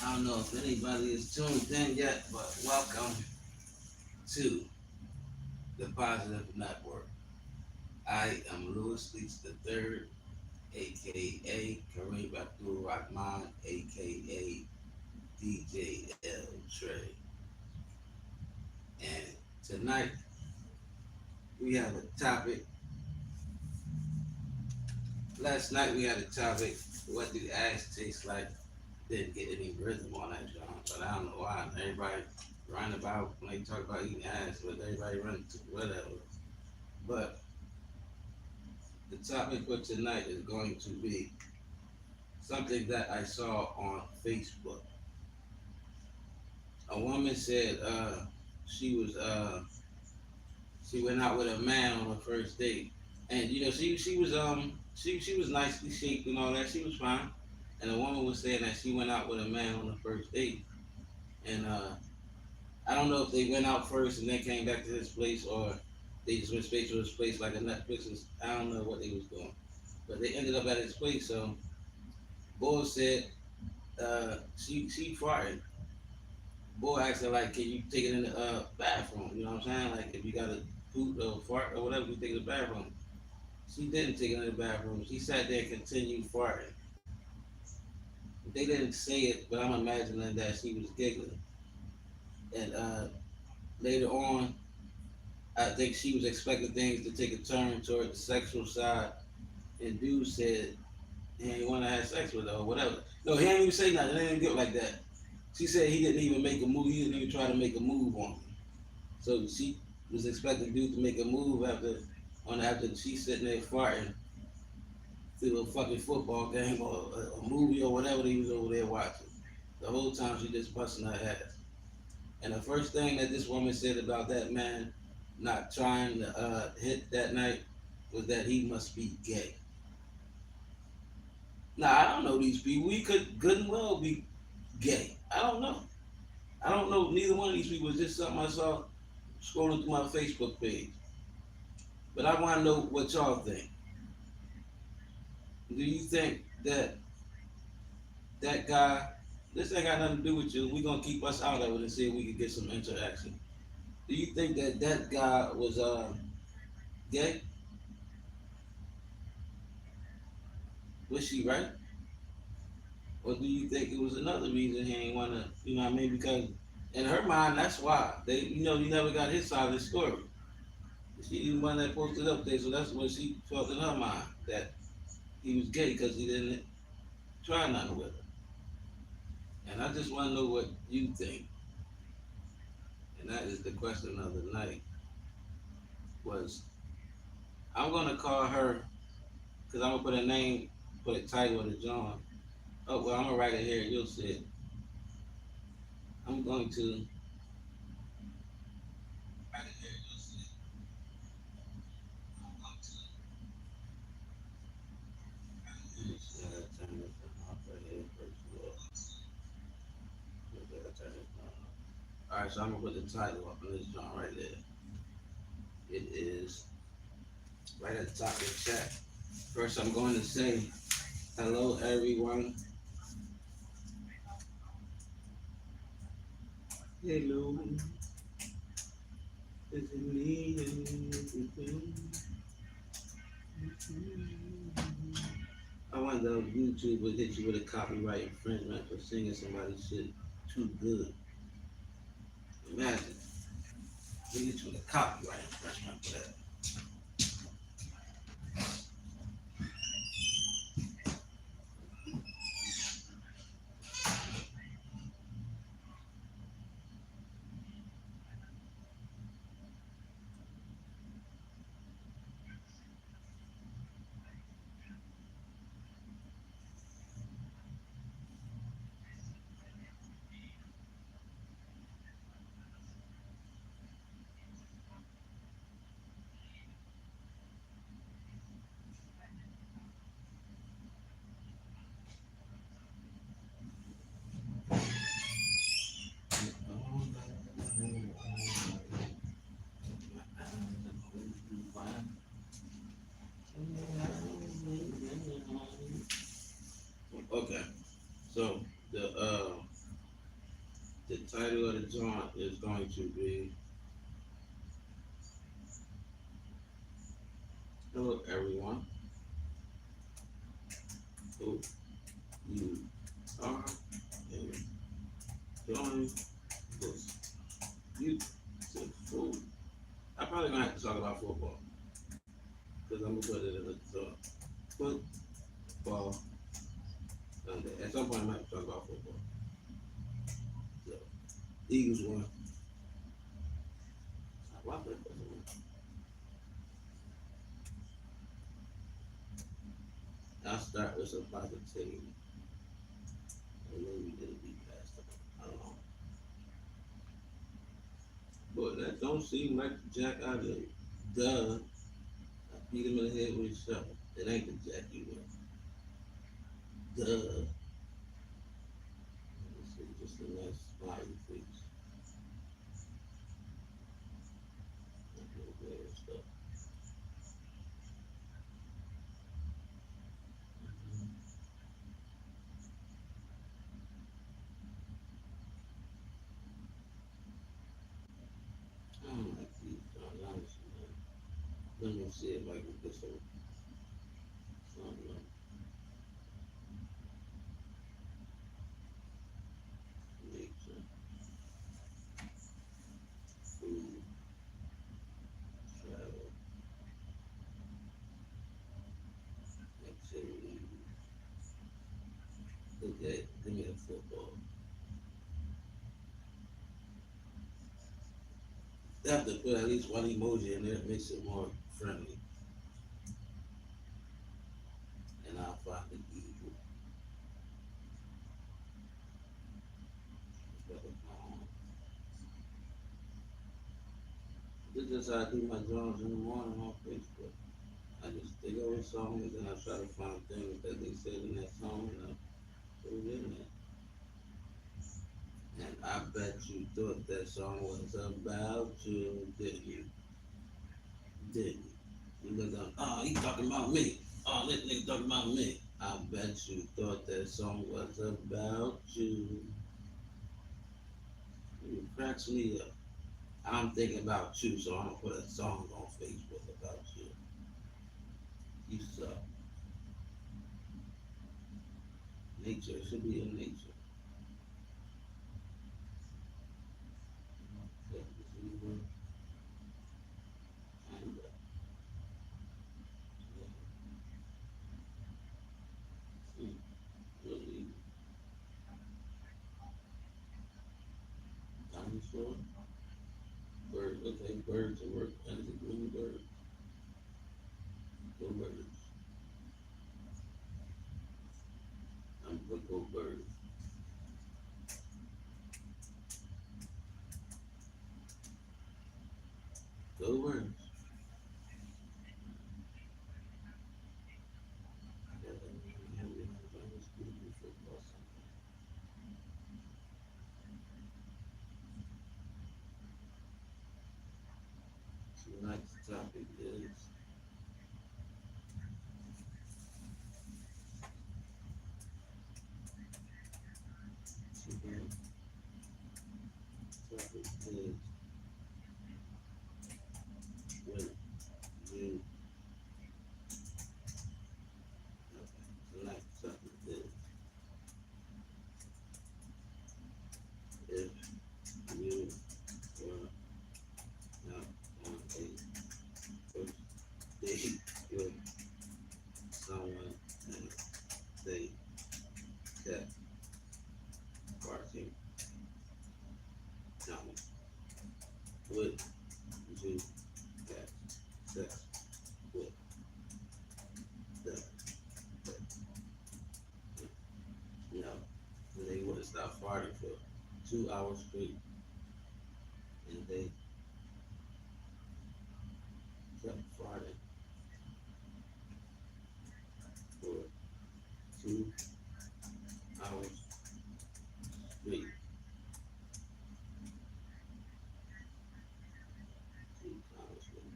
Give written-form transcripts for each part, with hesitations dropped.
I don't know if anybody is tuned in yet, but welcome to the Positive Network. I am Louis Leach the Third, aka Kareem Abdul Rahman, aka DJ L Trey. And tonight we have a topic. Last night we had a topic. What do ass taste like? Didn't get any rhythm on that, John, but I don't know why. Everybody running about when they talk about eating ass, but everybody running to whatever. But the topic for tonight is going to be something that I saw on Facebook. A woman said she was she went out with a man on her first date, and she was nicely shaped and all that. She was fine, and the woman was saying that she went out with a man on the first date, and I don't know if they went out first and then came back to his place, or they just went straight to his place like a Netflix. I don't know what they was doing, but they ended up at his place. So Bull said she farted. Boy asked her like, "Can you take it in the bathroom?" You know what I'm saying? Like, if you got a poop or fart or whatever, you take it in the bathroom. She didn't take it in the bathroom. She sat there and continued farting. They didn't say it, but I'm imagining that she was giggling. And later on, I think she was expecting things to take a turn toward the sexual side. And dude said he didn't want to have sex with her or whatever. No, he didn't even say nothing. It didn't get like that. She said he didn't even make a move. He didn't even try to make a move on her. So she was expecting dude to make a move after she's sitting there farting through a fucking football game or a movie or whatever he was over there watching. The whole time she just busting her ass. And the first thing that this woman said about that man not trying to hit that night was that he must be gay. Now I don't know these people. We could good and well be gay. I don't know. I don't know neither one of these people. It's just something I saw scrolling through my Facebook page. But I want to know what y'all think. Do you think that that guy? This ain't got nothing to do with you. We're gonna keep us out of it and see if we can get some interaction. Do you think that that guy was gay? Was she right? Or do you think it was another reason he ain't wanna, you know what I mean? Because in her mind, that's why. You never got his side of the story. She the one that posted up there, so that's what she felt in her mind, that he was gay because he didn't try nothing with her. And I just wanna know what you think. And that is the question of the night was, I'm gonna call her, because I'm gonna put a name, put a title of the John. Oh, well, I'm gonna write it here, you'll see it. I'm going to write it here, you'll see it. I'm going to turn this off right here first of all. All right, so I'm gonna put the title up on this John right there. It is right at the top of the chat. First, I'm going to say hello, everyone. Hello, is it me? I wonder if YouTube would hit you with a copyright infringement for singing somebody's shit too good. Imagine, they hit you with a copyright infringement for that. Okay, so the The title of the joint is going to be Hello everyone. Hope you are enjoying this beautiful. I probably gonna have to talk about football because I'm gonna put it in the football Sunday. At some point, I might talk about football. So, Eagles won. Why play football? I'll start with some positivity. And maybe it'll be past them. I don't know. But that don't seem like the jack out of it. Duh. I beat him in the head with his shovel. It ain't the jack you win. Duh. It's just a nice smiley face. Stuff. I don't like these songs, honestly, man. Let me see if I can get some nature, food, travel, activity. Okay, give me a football. They have to put at least one emoji in there, it makes it more friendly. And I'll find the evil. This is how I do my drawings in the morning on Facebook. I just think of a song and then I try to find things that they said in that song and I put it in there. And I bet you thought that song was about you, didn't you? Didn't you? You look up, oh, he talking about me. Oh, this nigga talking about me. I bet you thought that song was about you. It cracks me up. I'm thinking about you, so I'm gonna put a song on Facebook about you. You suck. Nature, it should be in nature. And, really, dinosaur, bird, okay, birds and work, and it's a green bird. Go birds. I'm gonna go birds. Go birds. Tonight's topic is tonight's topic is when you tonight's topic is if you were not on a first date with someone and they kept barking down, would you have sex with them? No, they would have stopped farting for 2 hours straight, and they kept farting for 2 hours straight. 2 hours straight.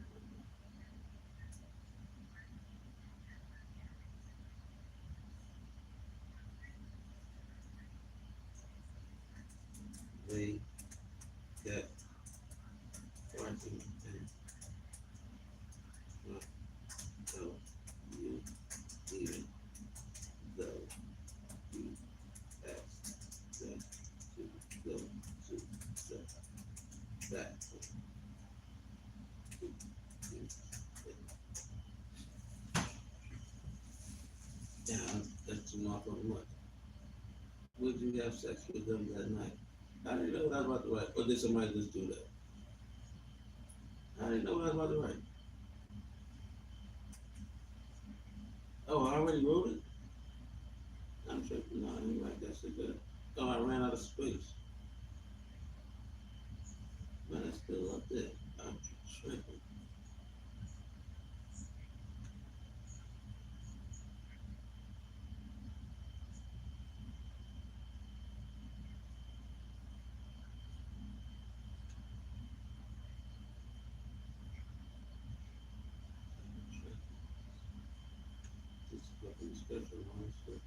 They motherfucking much. Would you have sex with them that night? I didn't know what I was about to write. Or did somebody just do that? I didn't know what I was about to write. Oh, I already wrote it? I'm tripping. No, I didn't write that shit there. Oh, I ran out of space. Man, it's still up there. I'm tripping. This fucking special one shit.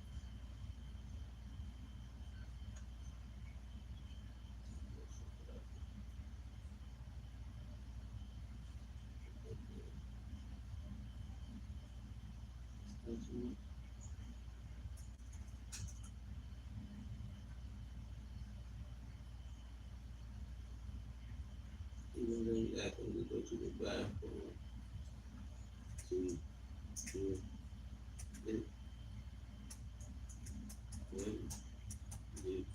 Even though you ask them to go to the bathroom, to it, when you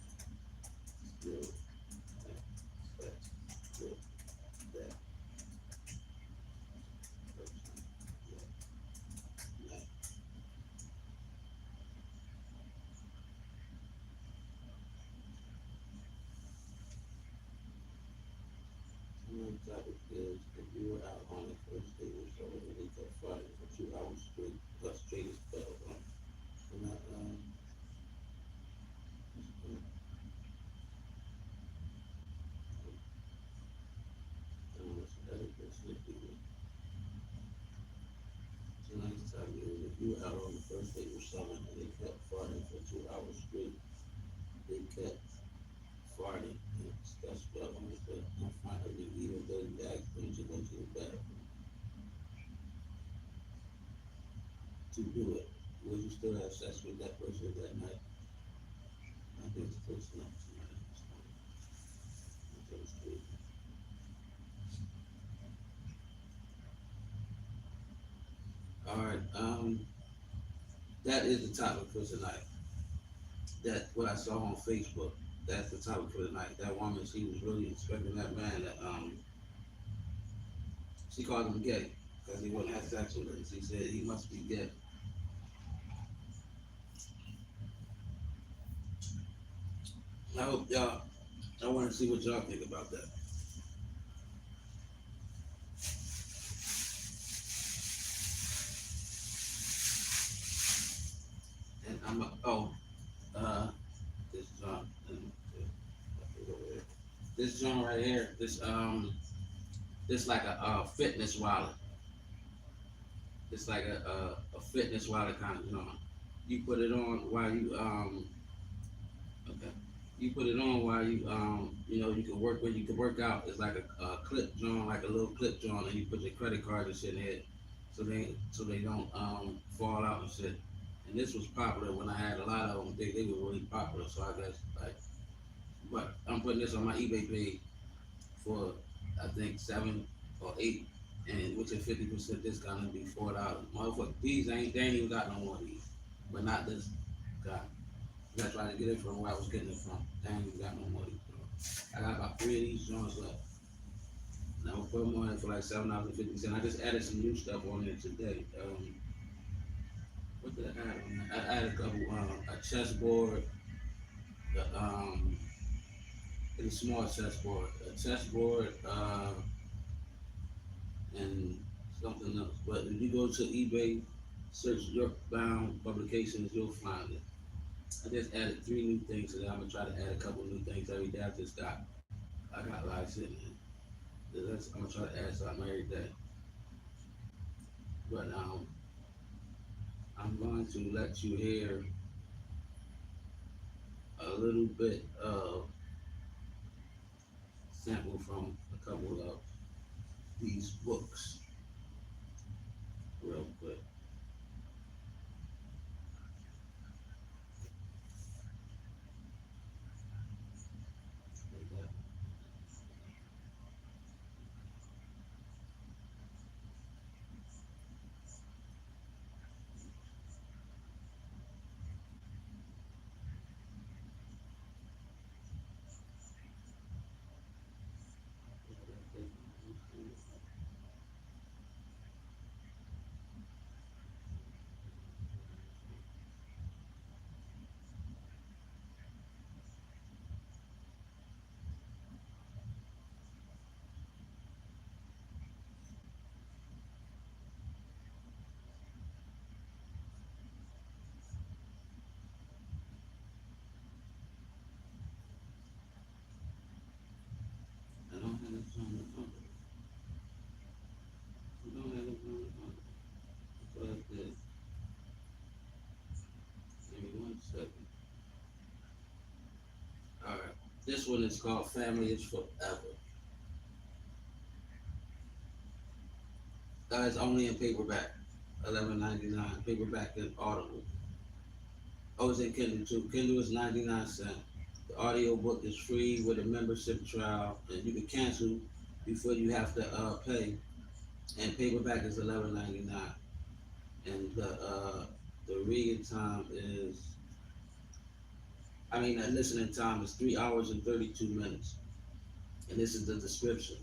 still have sex with that person that night. Another topic is if you were out on a first date with someone and they kept fighting for 2 hours straight, plus straight as hell, and tonight's topic is if you were out on the first date with someone and they kept farting for 2 hours straight, they kept farting and discussed what on the bed and finally even though you asked them to go to the bathroom to do it, would you still have sex with that person that night? I think it's close enough tonight. That was crazy. All right, that is the topic for tonight. That what I saw on Facebook. That's the topic for tonight. That woman, she was really expecting that man that she called him gay because he wouldn't have sex with her. She said he must be gay. I hope y'all. I want to see what y'all think about that. And uh, this John, this John right here, this like a fitness wallet. It's like a fitness wallet kind of John. You put it on while you okay. You put it on while you know, you can work when you can work out. It's like a clip joint, like a little clip joint, and you put your credit card and shit in it, so they don't fall out and shit. And this was popular when I had a lot of them. They were really popular, so I guess like, but I'm putting this on my eBay page for I think 7 or 8, and with a 50% discount, it'd be $4. Motherfucker, these they ain't even got no more of these, but not this guy. That's why I tried to get it from where I was getting it from. They ain't even got no more of these. I got about 3 of these joints left. And I'm gonna put them on it for like $7.50. I just added some new stuff on there today. What did I add on there? I added a couple, a chessboard, the, it's a small chessboard, and something else. But if you go to eBay, search York Bound Publications, you'll find it. I just added 3 new things today. I'm gonna try to add a couple new things every day. I got a lot sitting in. I'm gonna try to add something every day. But I'm going to let you hear a little bit of sample from a couple of these books real quick. This one is called Family is Forever. It's only in paperback, 11.99. Paperback and Audible. Oh, it's in Kindle too. Kindle is 99¢. The audio book is free with a membership trial, and you can cancel before you have to pay. And paperback is 11.99. And the reading time is, the listening time is 3 hours and 32 minutes. And this is the description.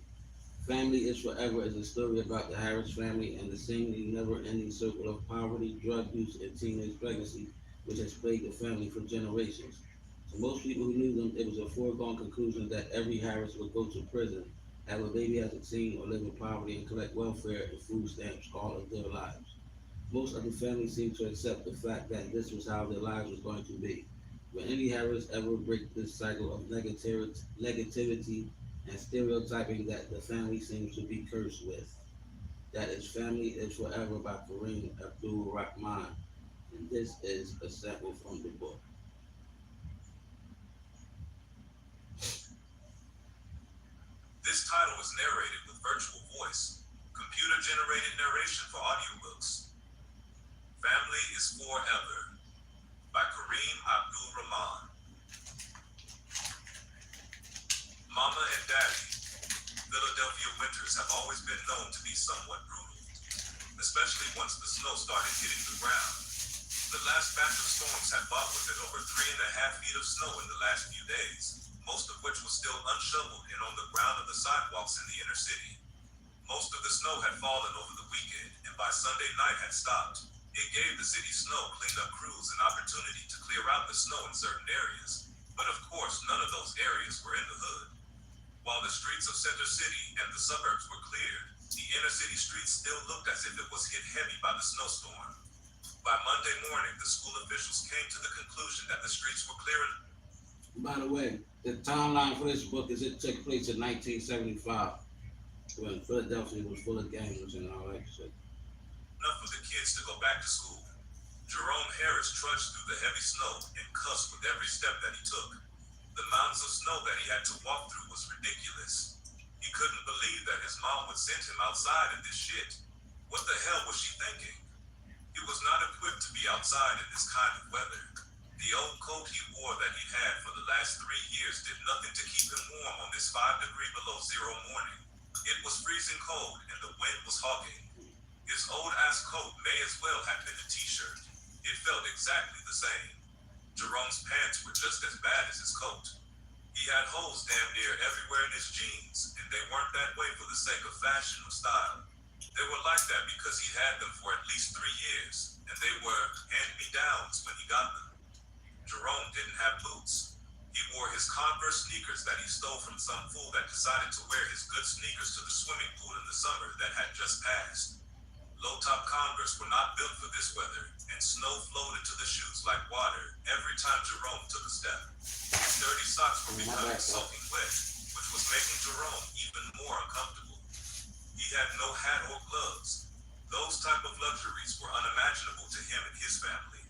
Family is Forever is a story about the Harris family and the seemingly never-ending circle of poverty, drug use, and teenage pregnancy, which has plagued the family for generations. To most people who knew them, it was a foregone conclusion that every Harris would go to prison, have a baby as a teen, or live in poverty and collect welfare and food stamps all of their lives. Most of the family seemed to accept the fact that this was how their lives was going to be. Will any Harris ever break this cycle of negativity and stereotyping that the family seems to be cursed with? That is Family is Forever by Kareem Abdul Rahman. And this is a sample from the book. This title is narrated with virtual voice, computer-generated narration for audiobooks. Family is Forever by Kareem Abdul Rahman. Mama and Daddy, Philadelphia winters have always been known to be somewhat brutal, especially once the snow started hitting the ground. The last batch of storms had brought with it over 3.5 feet of snow in the last few days, most of which was still unshoveled and on the ground of the sidewalks in the inner city. Most of the snow had fallen over the weekend, and by Sunday night had stopped. It gave the city snow cleanup crews an opportunity to clear out the snow in certain areas, but of course none of those areas were in the hood. While the streets of Center City and the suburbs were cleared, the inner city streets still looked as if it was hit heavy by the snowstorm. By Monday morning, the school officials came to the conclusion that the streets were clear. By the way, the timeline for this book is it took place in 1975 when Philadelphia was full of gangs and all that shit. Enough for the kids to go back to school. Jerome Harris trudged through the heavy snow and cussed with every step that he took. The mountains of snow that he had to walk through was ridiculous. He couldn't believe that his mom would send him outside in this shit. What the hell was she thinking? He was not equipped to be outside in this kind of weather. The old coat he wore that he'd had for the last 3 years did nothing to keep him warm on this 5 degree below zero morning. It was freezing cold and the wind was hawking. His old-ass coat may as well have been a t-shirt. It felt exactly the same. Jerome's pants were just as bad as his coat. He had holes damn near everywhere in his jeans, and they weren't that way for the sake of fashion or style. They were like that because he had them for at least 3 years, and they were hand-me-downs when he got them. Jerome didn't have boots. He wore his Converse sneakers that he stole from some fool that decided to wear his good sneakers to the swimming pool in the summer that had just passed. Low-top Converse were not built for this weather, and snow flowed into the shoes like water every time Jerome took a step. His dirty socks were becoming soaking wet, which was making Jerome even more uncomfortable. He had no hat or gloves. Those type of luxuries were unimaginable to him and his family.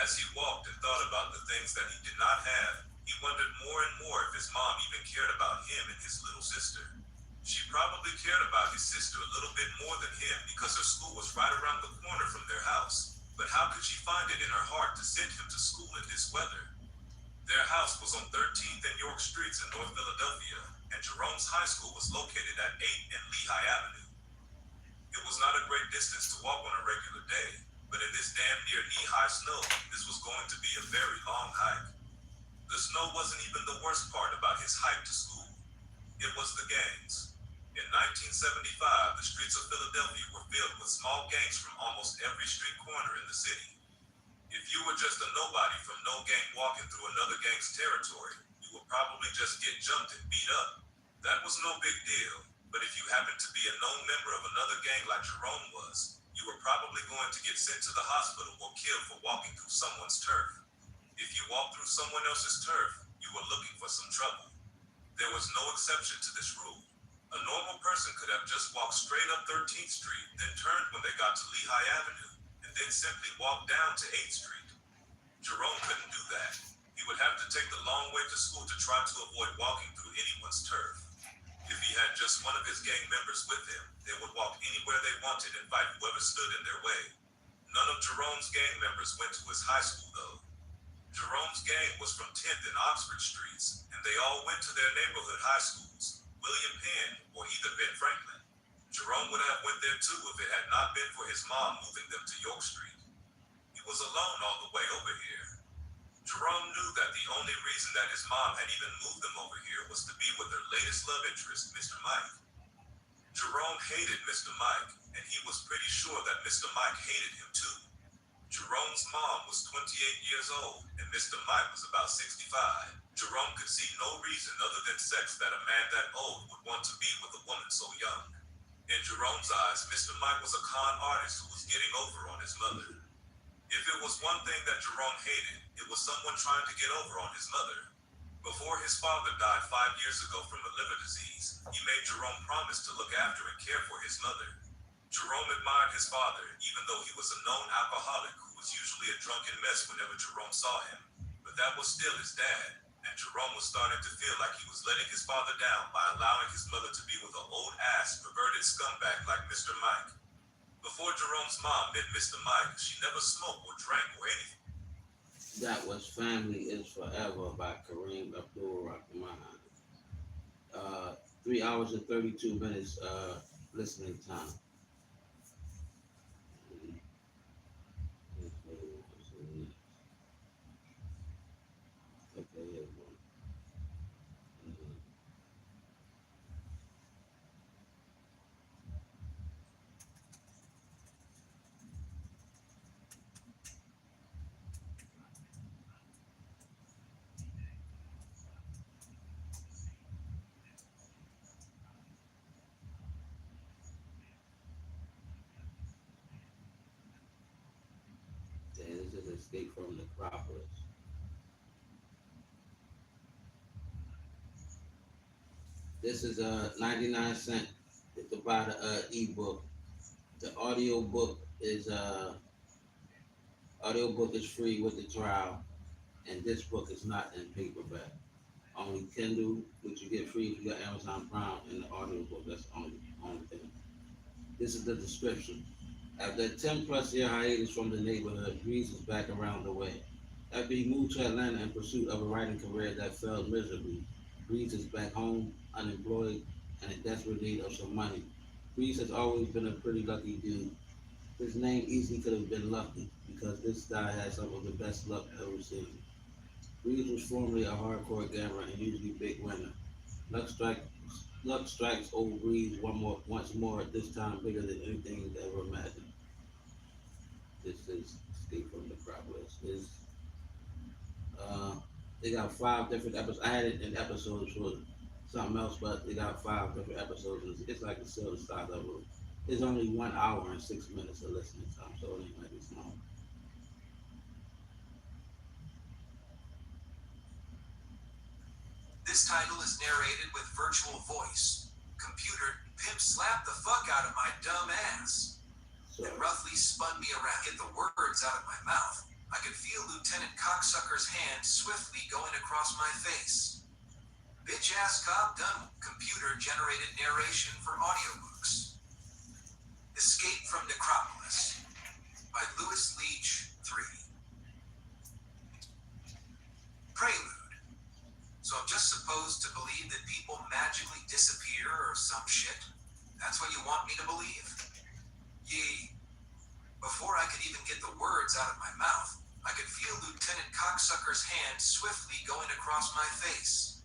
As he walked and thought about the things that he did not have, he wondered more and more if his mom even cared about him and his little sister. She probably cared about his sister a little bit more than him because her school was right around the corner from their house. But how could she find it in her heart to send him to school in this weather? Their house was on 13th and York Streets in North Philadelphia, and Jerome's high school was located at 8 and Lehigh Avenue. It was not a great distance to walk on a regular day, but in this damn near knee-high snow, this was going to be a very long hike. The snow wasn't even the worst part about his hike to school. It was the gangs. In 1975, the streets of Philadelphia were filled with small gangs from almost every street corner in the city. If you were just a nobody from no gang walking through another gang's territory, you would probably just get jumped and beat up. That was no big deal, but if you happened to be a known member of another gang like Jerome was, you were probably going to get sent to the hospital or killed for walking through someone's turf. If you walked through someone else's turf, you were looking for some trouble. There was no exception to this rule. A normal person could have just walked straight up 13th Street, then turned when they got to Lehigh Avenue, and then simply walked down to 8th Street. Jerome couldn't do that. He would have to take the long way to school to try to avoid walking through anyone's turf. If he had just one of his gang members with him, they would walk anywhere they wanted and fight whoever stood in their way. None of Jerome's gang members went to his high school though. Jerome's gang was from 10th and Oxford Streets, and they all went to their neighborhood high schools, William Penn or either Ben Franklin. Jerome would have went there too if it had not been for his mom moving them to York Street. He was alone all the way over here. Jerome knew that the only reason that his mom had even moved them over here was to be with her latest love interest, Mr. Mike. Jerome hated Mr. Mike, and he was pretty sure that Mr. Mike hated him too. Jerome's mom was 28 years old, and Mr. Mike was about 65. Jerome could see no reason other than sex that a man that old would want to be with a woman so young. In Jerome's eyes, Mr. Mike was a con artist who was getting over on his mother. If it was one thing that Jerome hated, it was someone trying to get over on his mother. Before his father died 5 years ago from a liver disease, he made Jerome promise to look after and care for his mother. Jerome admired his father, even though he was a known alcoholic who was usually a drunken mess whenever Jerome saw him. But that was still his dad, and Jerome was starting to feel like he was letting his father down by allowing his mother to be with an old-ass, perverted scumbag like Mr. Mike. Before Jerome's mom met Mr. Mike, she never smoked or drank or anything. That was Family Is Forever by Kareem Abdul-Rahman. 3 hours and 32 minutes listening time. Okay, here we go. This is Escape from the Acropolis. This is 99 cents to buy the ebook. The audiobook is free with the trial, and this book is not in paperback. Only Kindle, which you get free if you got Amazon Prime, and the audiobook. That's the only thing. This is the description. After a 10-plus year hiatus from the neighborhood, Reeves is back around the way. After he moved to Atlanta in pursuit of a writing career that failed miserably, Reeves is back home, unemployed, and in desperate need of some money. Reeves has always been a pretty lucky dude. His name easily could have been Lucky, because this guy had some of the best luck ever seen. Reeves was formerly a hardcore gambler and usually big winner. Luck strikes old Reeves once more, this time bigger than anything he's ever imagined. This is Escape from the Acropolis. They got 5 different episodes. I had it in episodes for something else, but they got 5 different episodes. It's like a silver side of it. It's only 1 hour and 6 minutes of listening time, so it ain't like it's long. This title is narrated with virtual voice. Computer, pimp slapped the fuck out of my dumb ass. So, It roughly spun me around, get the words out of my mouth. I could feel Lieutenant Cocksucker's hand swiftly going across my face. Bitch ass cop done. Computer generated narration for audiobooks. Escape from Necropolis by Lewis Leach 3. Prelude. So I'm just supposed to believe that people magically disappear or some shit? That's what you want me to believe? Yee. Before I could even get the words out of my mouth, I could feel Lieutenant Cocksucker's hand swiftly going across my face.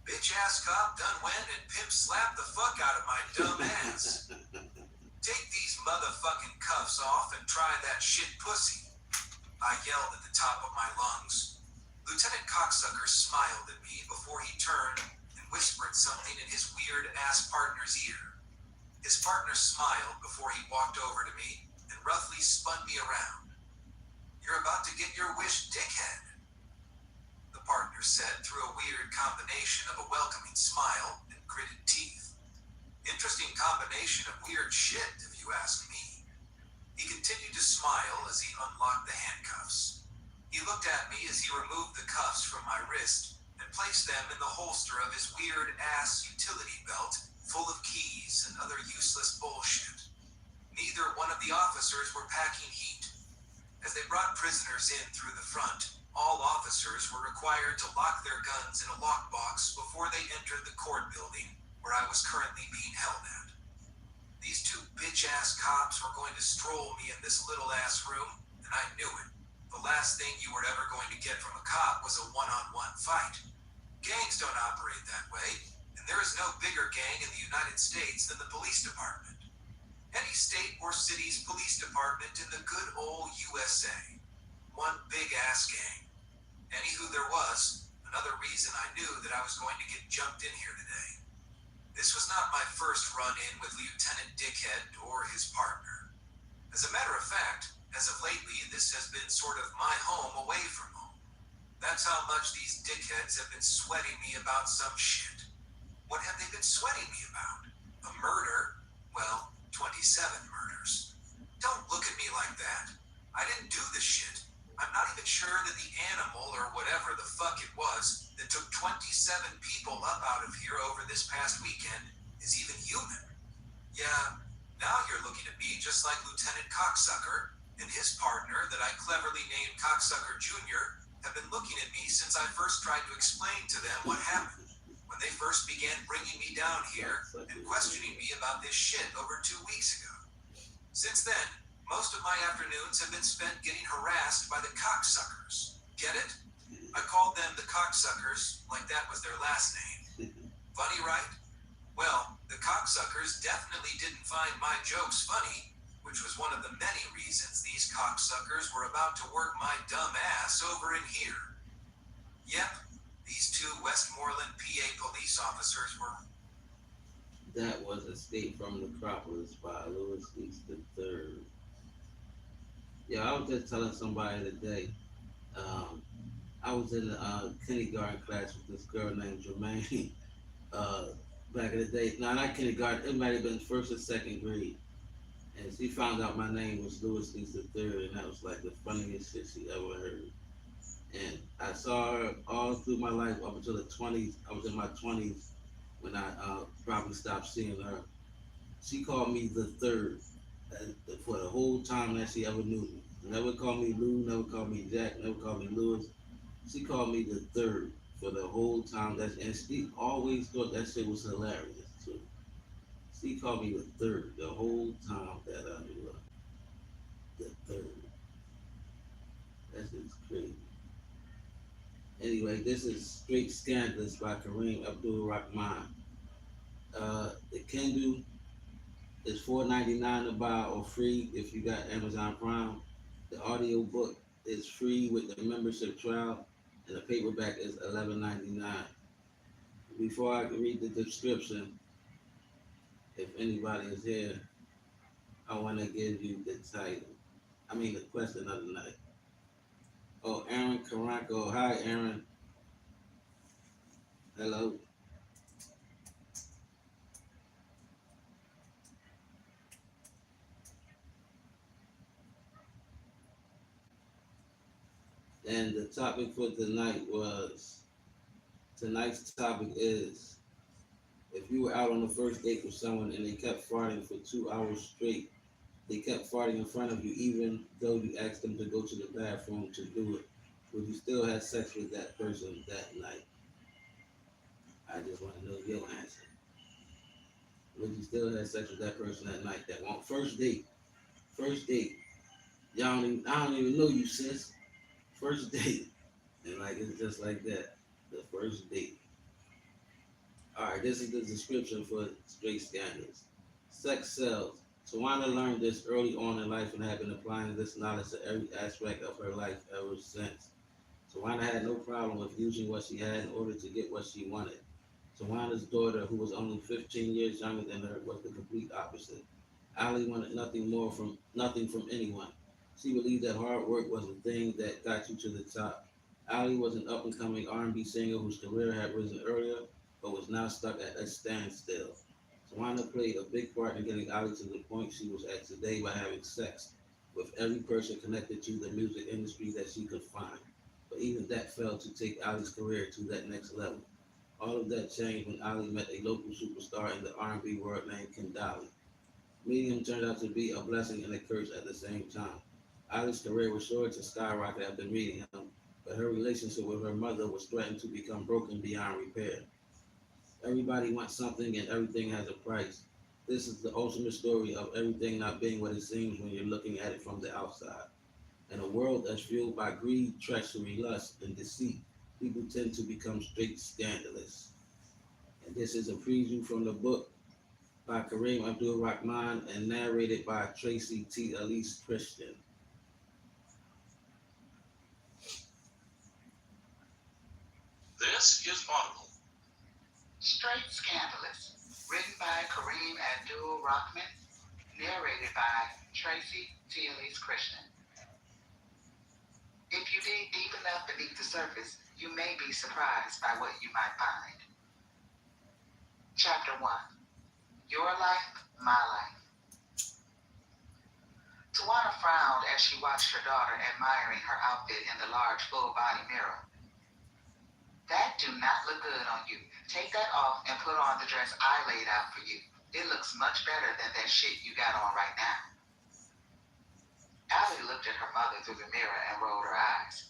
Bitch ass cop done went and pimp slapped the fuck out of my dumb ass. Take these motherfucking cuffs off and try that shit pussy. I yelled at the top of my lungs. Lieutenant Cocksucker smiled at me before he turned and whispered something in his weird-ass partner's ear. His partner smiled before he walked over to me and roughly spun me around. You're about to get your wish, dickhead, the partner said through a weird combination of a welcoming smile and gritted teeth. Interesting combination of weird shit, if you ask me. He continued to smile as he unlocked the handcuffs. He looked at me as he removed the cuffs from my wrist and placed them in the holster of his weird-ass utility belt full of keys and other useless bullshit. Neither one of the officers were packing heat. As they brought prisoners in through the front, all officers were required to lock their guns in a lockbox before they entered the court building where I was currently being held at. These two bitch-ass cops were going to stroll me in this little-ass room, and I knew it. The last thing you were ever going to get from a cop was a one-on-one fight. Gangs don't operate that way, and there is no bigger gang in the United States than the police department. Any state or city's police department in the good old USA. One big-ass gang. Anywho, there was another reason I knew that I was going to get jumped in here today. This was not my first run-in with Lieutenant Dickhead or his partner. As a matter of fact, as of lately, this has been sort of my home away from home. That's how much these dickheads have been sweating me about some shit. What have they been sweating me about? A murder? Well, 27 murders. Don't look at me like that. I didn't do this shit. I'm not even sure that the animal, or whatever the fuck it was, that took 27 people up out of here over this past weekend is even human. Yeah, now you're looking at me just like Lieutenant Cocksucker and his partner that I cleverly named Cocksucker Jr. have been looking at me since I first tried to explain to them what happened when they first began bringing me down here and questioning me about this shit over 2 weeks ago. Since then, most of my afternoons have been spent getting harassed by the cocksuckers. Get it? I called them the cocksuckers like that was their last name. Funny, right? Well, the cocksuckers definitely didn't find my jokes funny, which was one of the many reasons these cocksuckers were about to work my dumb ass over in here. Yep, these two Westmoreland, PA police officers were... That was Escape from Necropolis by Louis Leaks III. Yeah, I was just telling somebody today, I was in a kindergarten class with this girl named Jermaine back in the day. No, not kindergarten, it might have been first or second grade. And she found out my name was Louis Leaks III, and that was like the funniest shit she ever heard. And I saw her all through my life up until the 20s. I was in my 20s when I probably stopped seeing her. She called me the third for the whole time that she ever knew me. Never called me Lou, never called me Jack, never called me Louis. She called me the third for the whole time. And she always thought that shit was hilarious too. She called me the third the whole time that I knew her. The third. That shit's crazy. Anyway, this is Straight Scandalous by Kareem Abdul-Rahman. The Kindle is $4.99 to buy or free if you got Amazon Prime. The audio book is free with the membership trial, and the paperback is $11.99. Before I can read the description, if anybody is here, I want to give you the the question of the night. Oh, Aaron Caranco. Hi, Aaron. Hello. And the topic for tonight's topic is, if you were out on the first date with someone and they kept farting for 2 hours straight, they kept farting in front of you even though you asked them to go to the bathroom to do it, would you still have sex with that person that night? I just want to know your answer. Would you still have sex with that person that night? That one first date. First date. I don't even know you, sis. First date. And like it's just like that. The first date. Alright, this is the description for Straight Scandals. Sex sells. Tawana learned this early on in life and had been applying this knowledge to every aspect of her life ever since. Tawana had no problem with using what she had in order to get what she wanted. Tawana's daughter, who was only 15 years younger than her, was the complete opposite. Ali wanted nothing from anyone. She believed that hard work was the thing that got you to the top. Ali was an up-and-coming R&B singer whose career had risen earlier, but was now stuck at a standstill. Tawana played a big part in getting Ali to the point she was at today by having sex with every person connected to the music industry that she could find. but even that failed to take Ali's career to that next level. All of that changed when Ali met a local superstar in the R&B world named Ken Dolly. Meeting him turned out to be a blessing and a curse at the same time. Ali's career was sure to skyrocket after meeting him, but her relationship with her mother was threatened to become broken beyond repair. Everybody wants something and everything has a price. This is the ultimate story of everything not being what it seems when you're looking at it from the outside. In a world that's fueled by greed, treachery, lust, and deceit, people tend to become straight scandalous. And this is a preview from the book by Kareem Abdul Rahman and narrated by Tracy T. Elise Christian. This is Audible. Straight Scandalous, written by Kareem Abdul Rahman, narrated by Tracy T. Elise Christian. If you dig deep enough beneath the surface, you may be surprised by what you might find. Chapter 1. Your Life, My Life. Tawana frowned as she watched her daughter admiring her outfit in the large full-body mirror. That do not look good on you. Take that off and put on the dress I laid out for you. It looks much better than that shit you got on right now. Allie looked at her mother through the mirror and rolled her eyes.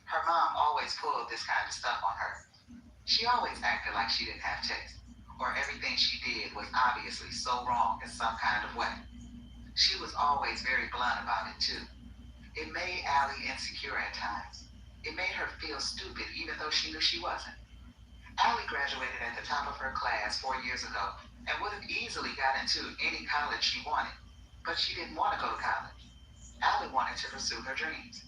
Her mom always pulled this kind of stuff on her. She always acted like she didn't have taste, or everything she did was obviously so wrong in some kind of way. She was always very blunt about it too. It made Allie insecure at times. It made her feel stupid even though she knew she wasn't. Allie graduated at the top of her class 4 years ago and would have easily got into any college she wanted, but she didn't want to go to college. Allie wanted to pursue her dreams.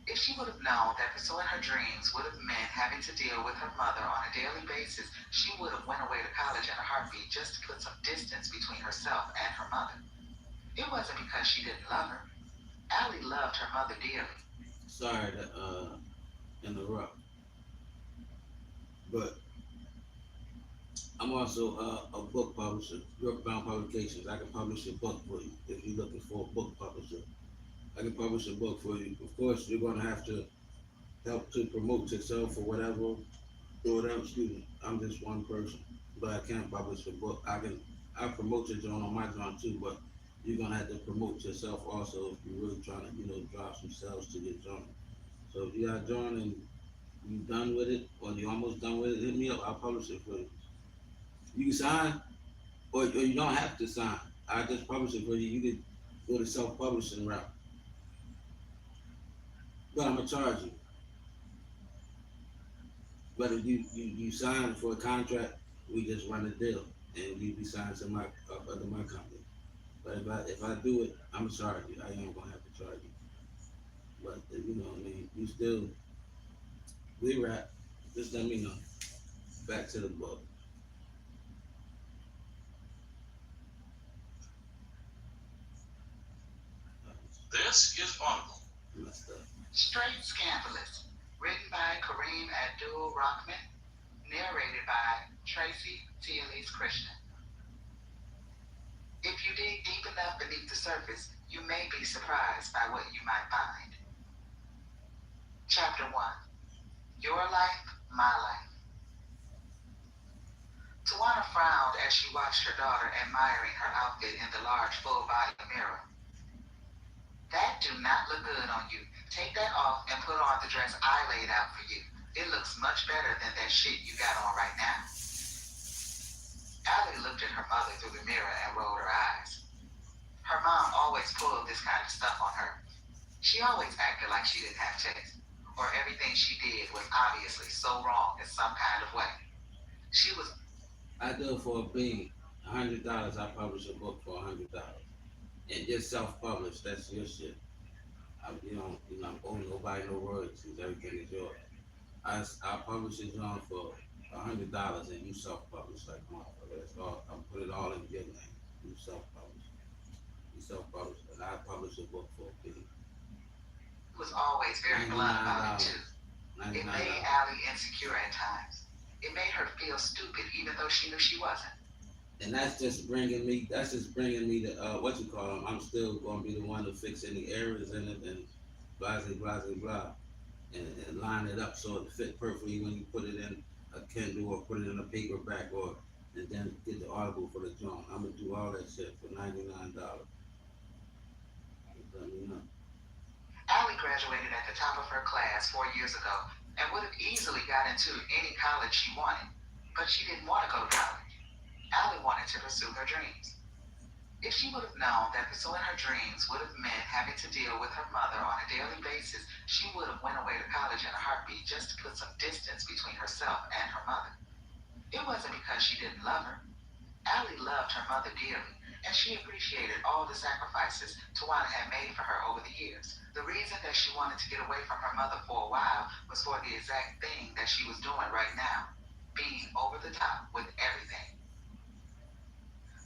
If she would have known that pursuing her dreams would have meant having to deal with her mother on a daily basis, she would have went away to college in a heartbeat just to put some distance between herself and her mother. It wasn't because she didn't love her. Allie loved her mother dearly. Sorry to interrupt, but I'm also a book publisher, Brookbound Publications. I can publish a book for you if you're looking for a book publisher. I can publish a book for you. Of course, you're going to have to help to promote yourself or whatever. Or whatever, excuse me. I'm just one person, but I can't publish a book. I promote your joint on my joint too, but you're gonna have to promote yourself also if you're really trying to, drive some sales to your joint. So if you got a joint and you done with it or you almost done with it, hit me up. I'll publish it for you. You can sign, or you don't have to sign. I just publish it for you. You can go the self-publishing route, but I'm gonna charge you. But if you sign for a contract, we just run a deal, and you be signed to my under my company. But if I do it, I'm gonna charge you. I ain't gonna have to charge you. But you know what I mean. You still we rap. Just let me know. Back to the book. This is Audible. Messed up. Straight Scandalous, written by Kareem Abdul Rahman, narrated by Tracy T. Elise Christian. If you dig deep enough beneath the surface, you may be surprised by what you might find. Chapter 1. Your Life, My Life. Tawana frowned as she watched her daughter admiring her outfit in the large full-body mirror. That do not look good on you. Take that off and put on the dress I laid out for you. It looks much better than that shit you got on right now. Allie looked at her mother through the mirror and rolled her eyes. Her mom always pulled this kind of stuff on her. She always acted like she didn't have taste, or everything she did was obviously so wrong in some kind of way. She was. I do it for a bean. $100. I publish a book for $100, and just self-publish. That's your shit. I'm owing nobody no royalties. Everything is yours. I publish it on for $100, and you self-publish like motherfucker. That's all. I put it all in your name. You self-publish. You self-publish, and I publish a book for a fee. Was always very blunt about it too. It $99. made Allie insecure at times. It made her feel stupid even though she knew she wasn't. And that's just bringing me. That's just bringing me to what you call them. I'm still going to be the one to fix any errors in it and blah blah blah blah. and line it up so it fit perfectly when you put it in a Kindle or put it in a paperback or and then get the Audible for the joint. I'm gonna do all that shit for $99. Let me know. Allie graduated at the top of her class 4 years ago and would have easily got into any college she wanted, but she didn't want to go to college. Allie wanted to pursue her dreams. If she would have known that pursuing her dreams would have meant having to deal with her mother on a daily basis, she would have went away to college in a heartbeat just to put some distance between herself and her mother. It wasn't because she didn't love her. Allie loved her mother dearly, and she appreciated all the sacrifices Tawana had made for her over the years. The reason that she wanted to get away from her mother for a while was for the exact thing that she was doing right now, being over the top with everything.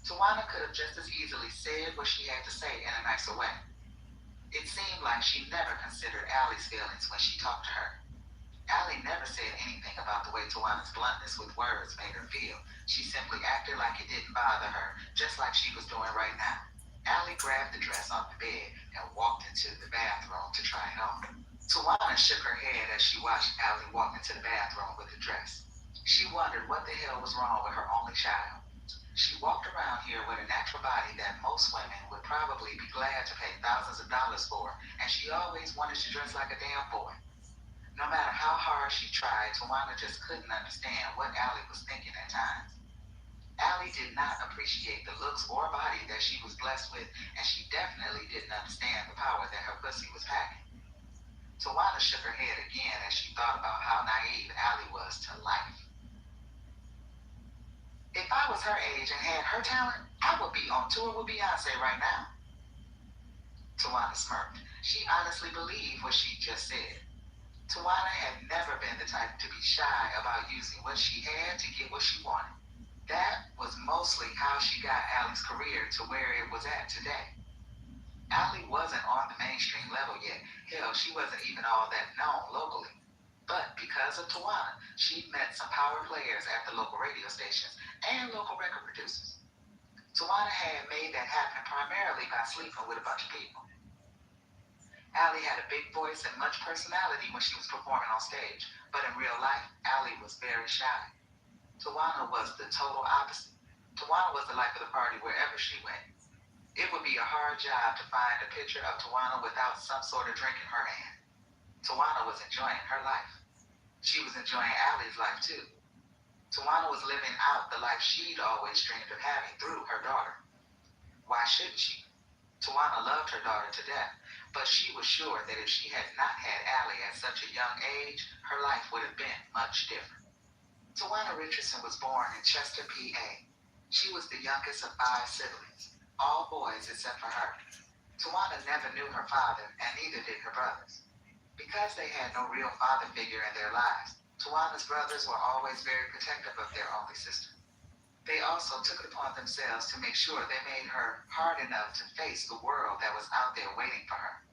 Tawana could have just as easily said what she had to say in a nicer way. It seemed like she never considered Allie's feelings when she talked to her. Allie never said anything about the way Tawana's bluntness with words made her feel. She simply acted like it didn't bother her, just like she was doing right now. Allie grabbed the dress off the bed and walked into the bathroom to try it on. Tawana shook her head as she watched Allie walk into the bathroom with the dress. She wondered what the hell was wrong with her only child. She walked around here with a natural body that most women would probably be glad to pay thousands of dollars for, and she always wanted to dress like a damn boy. No matter how hard she tried, Tawana just couldn't understand what Allie was thinking at times. Allie did not appreciate the looks or body that she was blessed with, and she definitely didn't understand the power that her pussy was packing. Tawana shook her head again as she thought about how naive Allie was to life. If I was her age and had her talent, I would be on tour with Beyonce right now. Tawana smirked. She honestly believed what she just said. Tawana had never been the type to be shy about using what she had to get what she wanted. That was mostly how she got Allie's career to where it was at today. Allie wasn't on the mainstream level yet. Hell, she wasn't even all that known locally. But because of Tawana, she met some power players at the local radio stations and local record producers. Tawana had made that happen primarily by sleeping with a bunch of people. Allie had a big voice and much personality when she was performing on stage, but in real life, Allie was very shy. Tawana was the total opposite. Tawana was the life of the party wherever she went. It would be a hard job to find a picture of Tawana without some sort of drink in her hand. Tawana was enjoying her life. She was enjoying Allie's life too. Tawana was living out the life she'd always dreamed of having through her daughter. Why shouldn't she? Tawana loved her daughter to death, but she was sure that if she had not had Allie at such a young age, her life would have been much different. Tawana Richardson was born in Chester, PA. She was the youngest of 5 siblings, all boys except for her. Tawana never knew her father, and neither did her brothers. Because they had no real father figure in their lives, Tawana's brothers were always very protective of their only sister. They also took it upon themselves to make sure they made her hard enough to face the world that was out there waiting for her.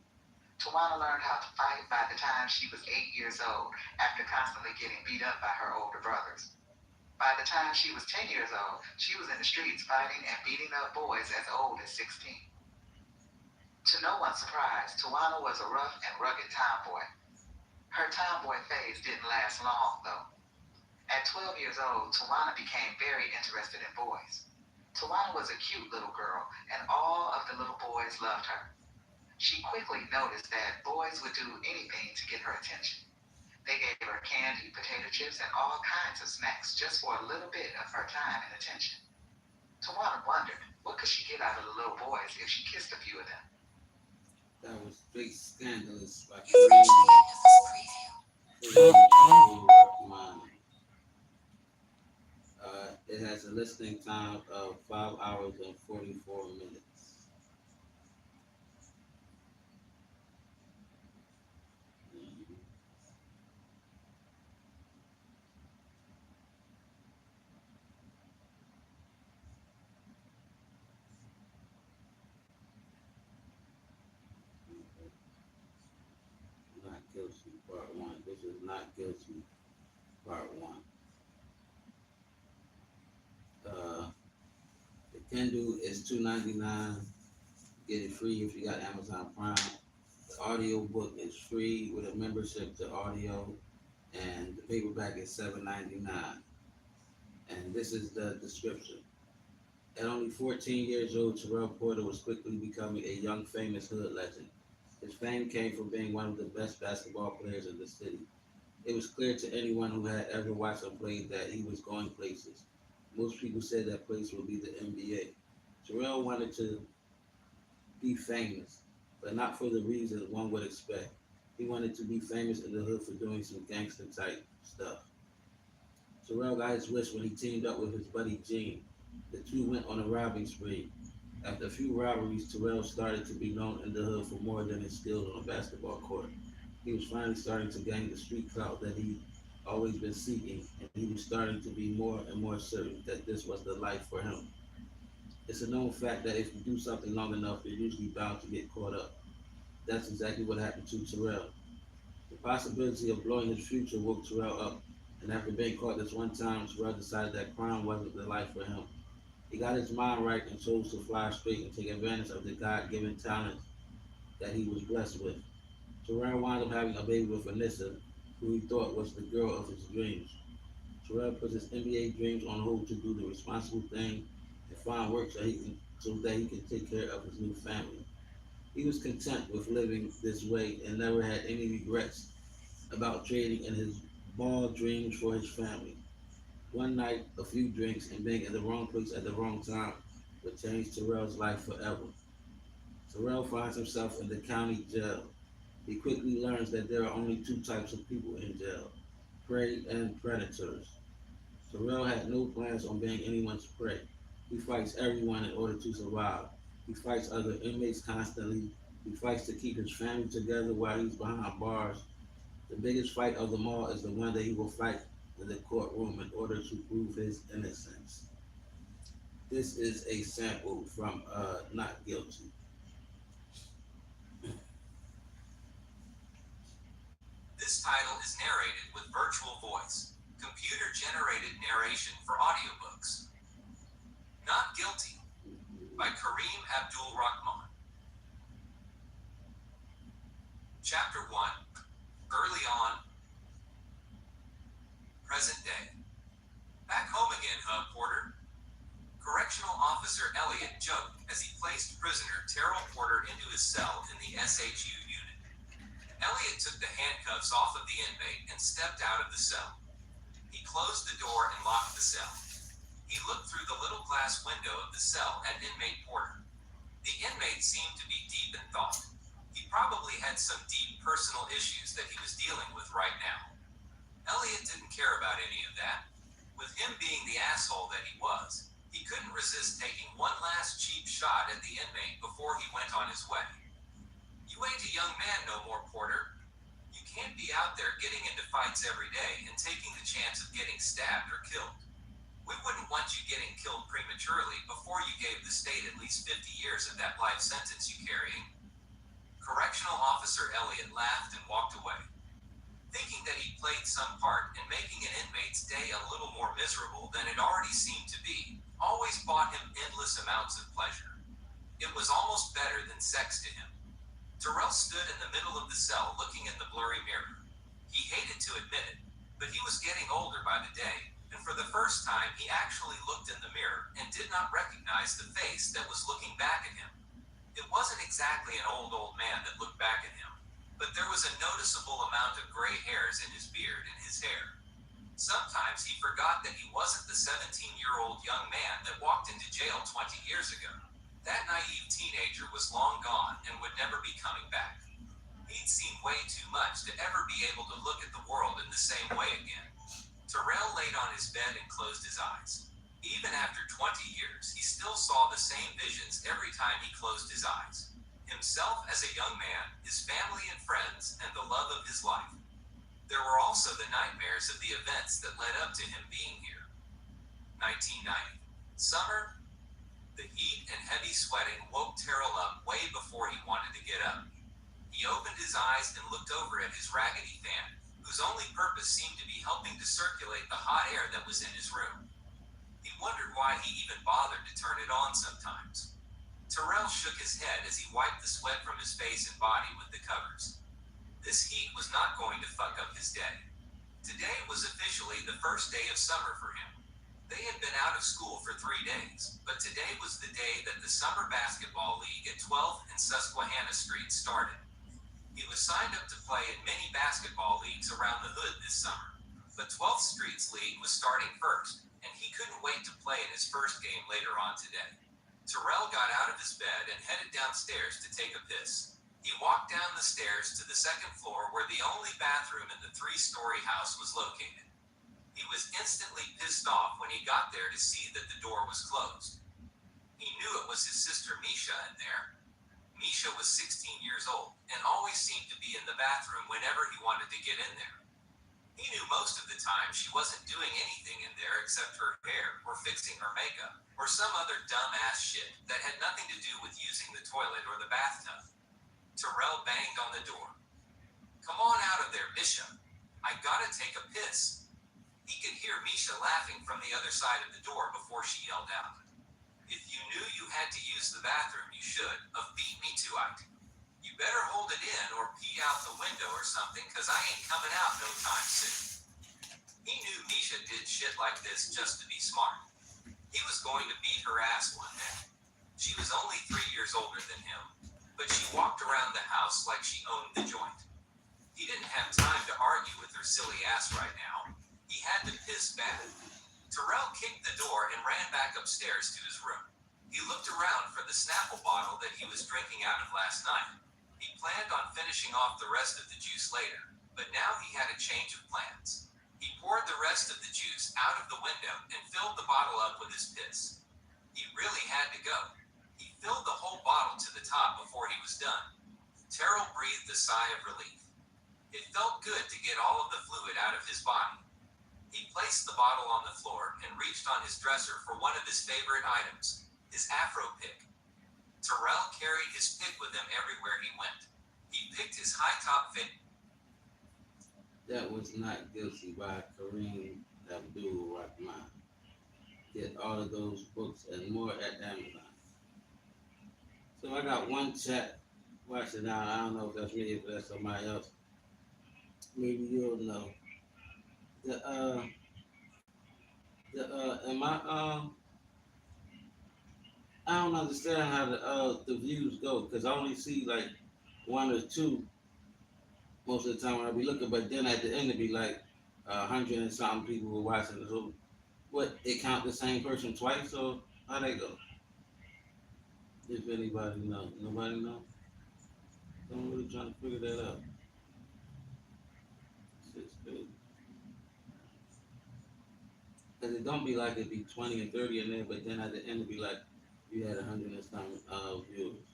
Tawana learned how to fight by the time she was 8 years old, after constantly getting beat up by her older brothers. By the time she was 10 years old, she was in the streets fighting and beating up boys as old as 16. To no one's surprise, Tawana was a rough and rugged tomboy. Her tomboy phase didn't last long, though. At 12 years old, Tawana became very interested in boys. Tawana was a cute little girl, and all of the little boys loved her. She quickly noticed that boys would do anything to get her attention. They gave her candy, potato chips, and all kinds of snacks just for a little bit of her time and attention. Tawana wondered, what could she get out of the little boys if she kissed a few of them? That was Big Scandalous by You've reached the end of this preview. Kareem. It has a listening time of 5 hours and 44 minutes. Mhm. Not Guilty, Part 1. This is Not Guilty, Part 1. Uh, the Kindle is $2.99. Get it free if you got Amazon Prime. The audio book is free with a membership to audio, and the paperback is $7.99. And this is the description. At only 14 years old, Terrell Porter was quickly becoming a young famous hood legend. His fame came from being one of the best basketball players in the city. It was clear to anyone who had ever watched him play that he was going places. Most people said that place would be the NBA. Terrell wanted to be famous, but not for the reason one would expect. He wanted to be famous in the hood for doing some gangster type stuff. Terrell got his wish when he teamed up with his buddy Gene. The two went on a robbing spree. After a few robberies, Terrell started to be known in the hood for more than his skills on a basketball court. He was finally starting to gain the street clout that he'd always been seeking, and he was starting to be more and more certain that this was the life for him. It's a known fact that if you do something long enough, you're usually bound to get caught up. That's exactly what happened to Terrell. The possibility of blowing his future woke Terrell up, and after being caught this one time, Terrell decided that crime wasn't the life for him. He got his mind right and chose to fly straight and take advantage of the God-given talents that he was blessed with. Terrell wound up having a baby with Anissa, who he thought was the girl of his dreams. Terrell put his NBA dreams on hold to do the responsible thing and find work so that he could take care of his new family. He was content with living this way and never had any regrets about trading in his ball dreams for his family. One night, a few drinks, and being in the wrong place at the wrong time would change Terrell's life forever. Terrell finds himself in the county jail. He quickly learns that there are only two types of people in jail: prey and predators. Terrell had no plans on being anyone's prey. He fights everyone in order to survive. He fights other inmates constantly. He fights to keep his family together while he's behind bars. The biggest fight of them all is the one that he will fight in the courtroom in order to prove his innocence. This is a sample from Not Guilty. This title is narrated with virtual voice, computer generated narration for audiobooks. Not Guilty by Kareem Abdul Rahman. Chapter 1. Early on. Present day. Back home again, huh, Porter? Correctional Officer Elliot joked as he placed prisoner Terrell Porter into his cell in the SHU unit. Elliot took the handcuffs off of the inmate and stepped out of the cell. He closed the door and locked the cell. He looked through the little glass window of the cell at inmate Porter. The inmate seemed to be deep in thought. He probably had some deep personal issues that he was dealing with right now. Elliot didn't care about any of that. With him being the asshole that he was, he couldn't resist taking one last cheap shot at the inmate before he went on his way. You ain't a young man no more, Porter. You can't be out there getting into fights every day and taking the chance of getting stabbed or killed. We wouldn't want you getting killed prematurely before you gave the state at least 50 years of that life sentence you're carrying. Correctional Officer Elliot laughed and walked away. Thinking that he played some part in making an inmate's day a little more miserable than it already seemed to be, always brought him endless amounts of pleasure. It was almost better than sex to him. Terrell stood in the middle of the cell looking in the blurry mirror. He hated to admit it, but he was getting older by the day, and for the first time he actually looked in the mirror and did not recognize the face that was looking back at him. It wasn't exactly an old man that looked back at him, but there was a noticeable amount of gray hairs in his beard and his hair. Sometimes he forgot that he wasn't the 17-year-old young man that walked into jail 20 years ago. That naive teenager was long gone and would never be coming back. He'd seen way too much to ever be able to look at the world in the same way again. Terrell laid on his bed and closed his eyes. Even after 20 years, he still saw the same visions every time he closed his eyes. Himself as a young man, his family and friends, and the love of his life. There were also the nightmares of the events that led up to him being here. 1990. Summer. The heat and heavy sweating woke Terrell up way before he wanted to get up. He opened his eyes and looked over at his raggedy fan, whose only purpose seemed to be helping to circulate the hot air that was in his room. He wondered why he even bothered to turn it on sometimes. Terrell shook his head as he wiped the sweat from his face and body with the covers. This heat was not going to fuck up his day. Today was officially the first day of summer for him. They had been out of school for 3 days, but today was the day that the Summer Basketball League at 12th and Susquehanna Street started. He was signed up to play in many basketball leagues around the hood this summer, but 12th Street's league was starting first, and he couldn't wait to play in his first game later on today. Terrell got out of his bed and headed downstairs to take a piss. He walked down the stairs to the second floor where the only bathroom in the 3-story house was located. He was instantly pissed off when he got there to see that the door was closed. He knew it was his sister Misha in there. Misha was 16 years old and always seemed to be in the bathroom whenever he wanted to get in there. He knew most of the time she wasn't doing anything in there except her hair or fixing her makeup or some other dumb-ass shit that had nothing to do with using the toilet or the bathtub. Terrell banged on the door. "Come on out of there, Misha. I gotta take a piss." He could hear Misha laughing from the other side of the door before she yelled out, "If you knew you had to use the bathroom, you should have beat me to it. You better hold it in or pee out the window or something, cause I ain't coming out no time soon." He knew Misha did shit like this just to be smart. He was going to beat her ass one day. She was only 3 years older than him, but she walked around the house like she owned the joint. He didn't have time to argue with her silly ass right now. He had to piss bad. Terrell kicked the door and ran back upstairs to his room. He looked around for the Snapple bottle that he was drinking out of last night. He planned on finishing off the rest of the juice later, but now he had a change of plans. He poured the rest of the juice out of the window and filled the bottle up with his piss. He really had to go. He filled the whole bottle to the top before he was done. Terrell breathed a sigh of relief. It felt good to get all of the fluid out of his body. He placed the bottle on the floor and reached on his dresser for one of his favorite items, his afro pick. Terrell carried his pick with him everywhere he went. He picked his high-top fit. That was Not Guilty by Kareem Abdul-Rahman. Get all of those books and more at Amazon. So I got one chat. Watch it now. I don't know if that's me, if that's somebody else. Maybe you'll know. Am I don't understand how the views go because I only see like one or two most of the time when I be looking, but then at the end it be like 100 and something people were watching the whole. What, they count the same person twice or how they go? If anybody know, nobody know. So I'm really trying to figure that out. Shit's crazy. Cause it don't be like it be 20 and 30 in there, but then at the end it be like you had 100 and something viewers.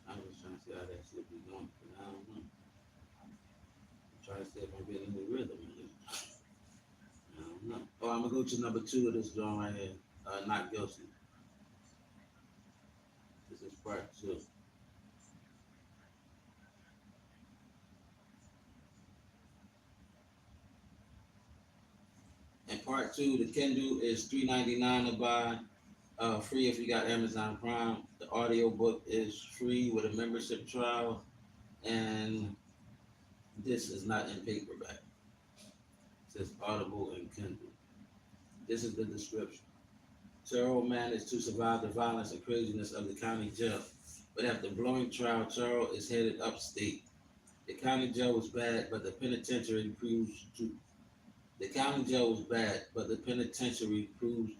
I'm just trying to see how that shit be going, but I don't know. I'm trying to see if I'm getting any rhythm in it. I don't know. Oh, I'm gonna go to number 2 of this drawing right here. Not Guilty. This is part 2. And part 2, the Kindle is $3.99 to buy. Free if you got Amazon Prime. The audio book is free with a membership trial, and this is not in paperback. It says Audible and Kindle. This is the description. Terrell managed to survive the violence and craziness of the county jail, but after blowing trial, Terrell is headed upstate. The county jail was bad, but the penitentiary proves to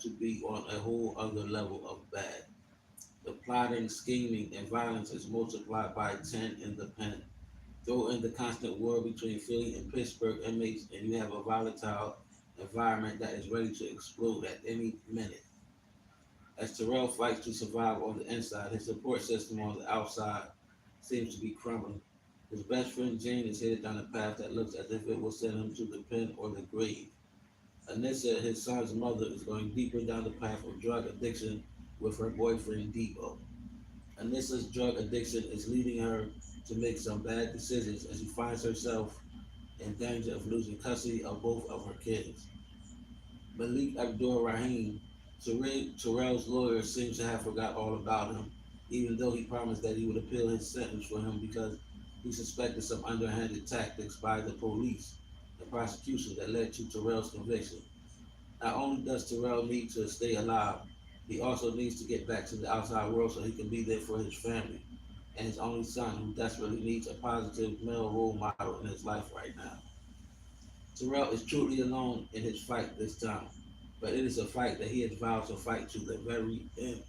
be on a whole other level of bad. The plotting, scheming, and violence is multiplied by 10 in the pen. Throw in the constant war between Philly and Pittsburgh inmates, and you have a volatile environment that is ready to explode at any minute. As Terrell fights to survive on the inside, his support system on the outside seems to be crumbling. His best friend Jane is headed down a path that looks as if it will send him to the pen or the grave. Anissa, his son's mother, is going deeper down the path of drug addiction with her boyfriend Debo. Anissa's drug addiction is leading her to make some bad decisions as she finds herself in danger of losing custody of both of her kids. Malik Abdul Rahim Terrell's lawyer seems to have forgot all about him, even though he promised that he would appeal his sentence for him because he suspected some underhanded tactics by the police and prosecution that led to Terrell's conviction. Not only does Terrell need to stay alive, he also needs to get back to the outside world so he can be there for his family and his only son, who desperately needs a positive male role model in his life right now. Terrell is truly alone in his fight this time, but it is a fight that he has vowed to fight to the very end.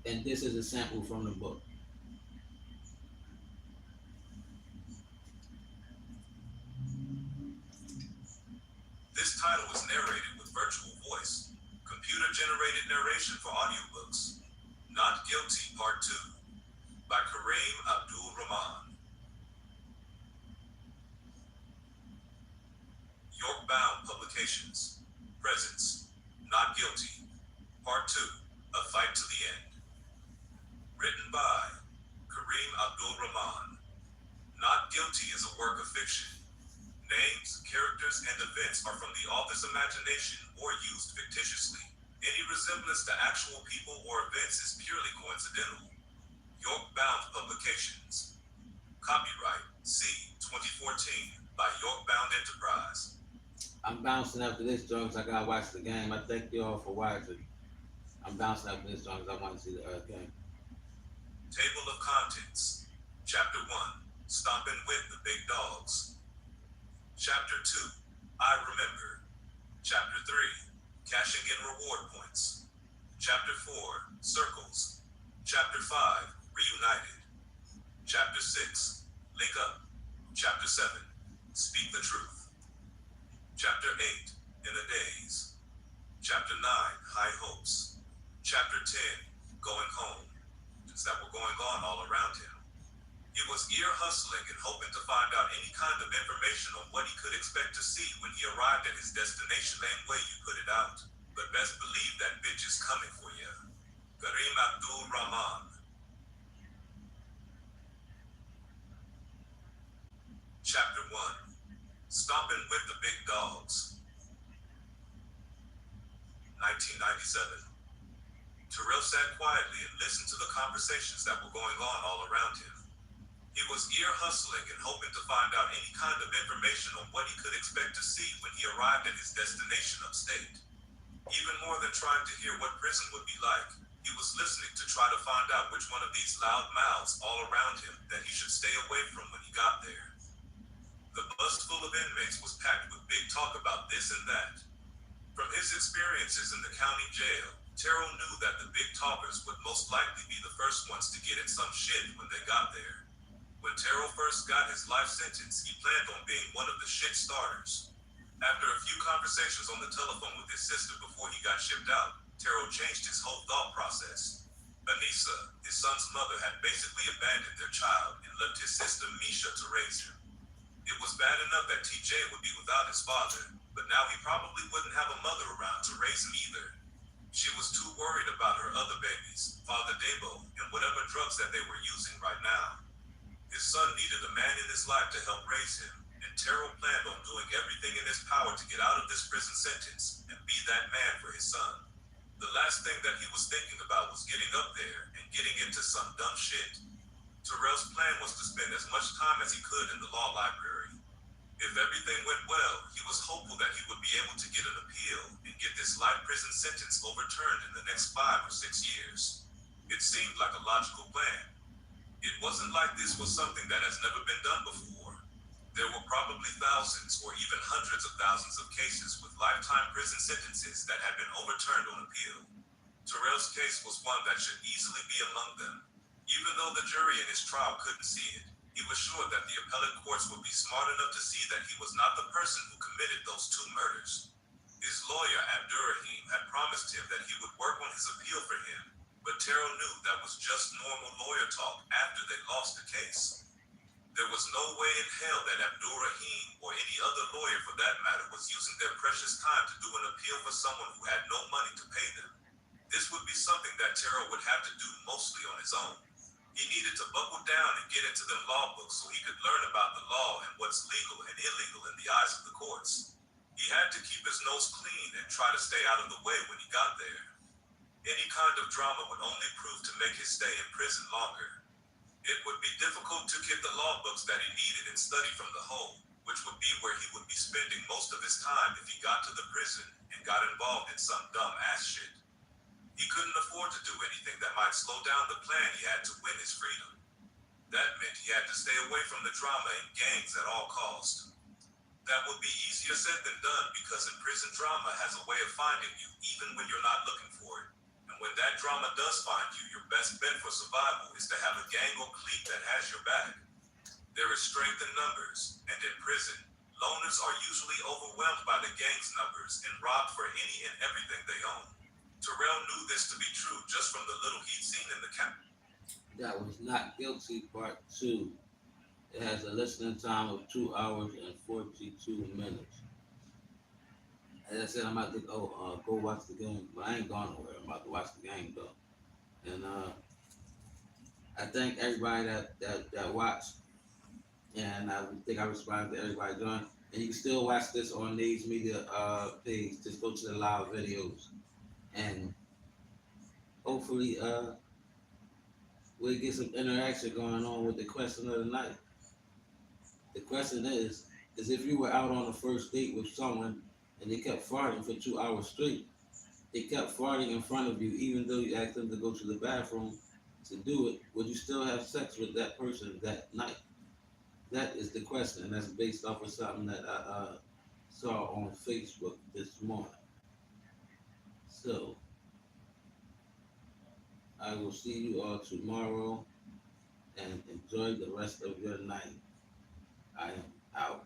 And this is a sample from the book. This title is narrated with virtual voice, computer-generated narration for audiobooks. Not Guilty Part 2 by Kareem Abdul-Rahman. Yorkbound Publications presents Not Guilty Part 2, A Fight to the End. Written by Kareem Abdul-Rahman. Not Guilty is a work of fiction. Names, characters, and events are from the author's imagination or used fictitiously. Any resemblance to actual people or events is purely coincidental. Yorkbound Publications. Copyright C. 2014 by Yorkbound Enterprise. I'm bouncing after this, Jones. I gotta watch the game. I thank you all for watching. I'm bouncing after this, Jones. I want to see the game. Table of Contents. Chapter 1. Stomping with the Big Dogs. Chapter 2. I Remember. Chapter 3. Cashing in Reward Points. Chapter 4. Circles. Chapter 5. Reunited. Chapter 6. Link Up. Chapter 7. Speak the Truth. Chapter 8. In the Days. Chapter 9. High Hopes. Chapter 10. Going Home. Things that were going on all around him. He was ear hustling and hoping to find out any kind of information on what he could expect to see when he arrived at his destination. Same way you put it out. But best believe that bitch is coming for you. Kareem Abdul-Rahman. Chapter 1. Stomping with the Big Dogs. 1997. Terrell sat quietly and listened to the conversations that were going on all around him. He was ear hustling and hoping to find out any kind of information on what he could expect to see when he arrived at his destination upstate. Even more than trying to hear what prison would be like, he was listening to try to find out which one of these loud mouths all around him that he should stay away from when he got there. The bus full of inmates was packed with big talk about this and that. From his experiences in the county jail, Terrell knew that the big talkers would most likely be the first ones to get in some shit when they got there. When Terrell first got his life sentence, he planned on being one of the shit starters. After a few conversations on the telephone with his sister before he got shipped out, Terrell changed his whole thought process. Anissa, his son's mother, had basically abandoned their child and left his sister Misha to raise him. It was bad enough that TJ would be without his father, but now he probably wouldn't have a mother around to raise him either. She was too worried about her other babies, Father Debo, and whatever drugs that they were using right now. His son needed a man in his life to help raise him, and Terrell planned on doing everything in his power to get out of this prison sentence and be that man for his son. The last thing that he was thinking about was getting up there and getting into some dumb shit. Terrell's plan was to spend as much time as he could in the law library. If everything went well, he was hopeful that he would be able to get an appeal and get this life prison sentence overturned in the next 5 or 6 years. It seemed like a logical plan. It wasn't like this was something that has never been done before. There were probably thousands or even hundreds of thousands of cases with lifetime prison sentences that had been overturned on appeal. Terrell's case was one that should easily be among them. Even though the jury in his trial couldn't see it, he was sure that the appellate courts would be smart enough to see that he was not the person who committed those 2 murders. His lawyer, Abdurrahim, had promised him that he would work on his appeal for him, but Terrell knew that was just normal lawyer talk after they lost the case. There was no way in hell that Abdurrahim, or any other lawyer for that matter, was using their precious time to do an appeal for someone who had no money to pay them. This would be something that Terrell would have to do mostly on his own. He needed to buckle down and get into them law books so he could learn about the law and what's legal and illegal in the eyes of the courts. He had to keep his nose clean and try to stay out of the way when he got there. Any kind of drama would only prove to make his stay in prison longer. It would be difficult to get the law books that he needed and study from the home, which would be where he would be spending most of his time if he got to the prison and got involved in some dumb ass shit. He couldn't afford to do anything that might slow down the plan he had to win his freedom. That meant he had to stay away from the drama and gangs at all costs. That would be easier said than done because in prison drama has a way of finding you even when you're not looking for it. And when that drama does find you, your best bet for survival is to have a gang or clique that has your back. There is strength in numbers, and in prison, loners are usually overwhelmed by the gang's numbers and robbed for any and everything they own. Terrell knew this to be true just from the little he'd seen in the camp. That was Not Guilty Part 2. It has a listening time of 2 hours and 42 minutes. As I said, I'm about to go watch the game, but I ain't going nowhere. I'm about to watch the game though. And I thank everybody that watched, and I think I responded to everybody doing. And you can still watch this on Needs Media page. Just go to the live videos, and hopefully we'll get some interaction going on with the question of the night. The question is if you were out on a first date with someone and they kept farting for 2 hours straight, they kept farting in front of you, even though you asked them to go to the bathroom to do it, would you still have sex with that person that night? That is the question, and that's based off of something that I saw on Facebook this morning. So, I will see you all tomorrow, and enjoy the rest of your night. I am out.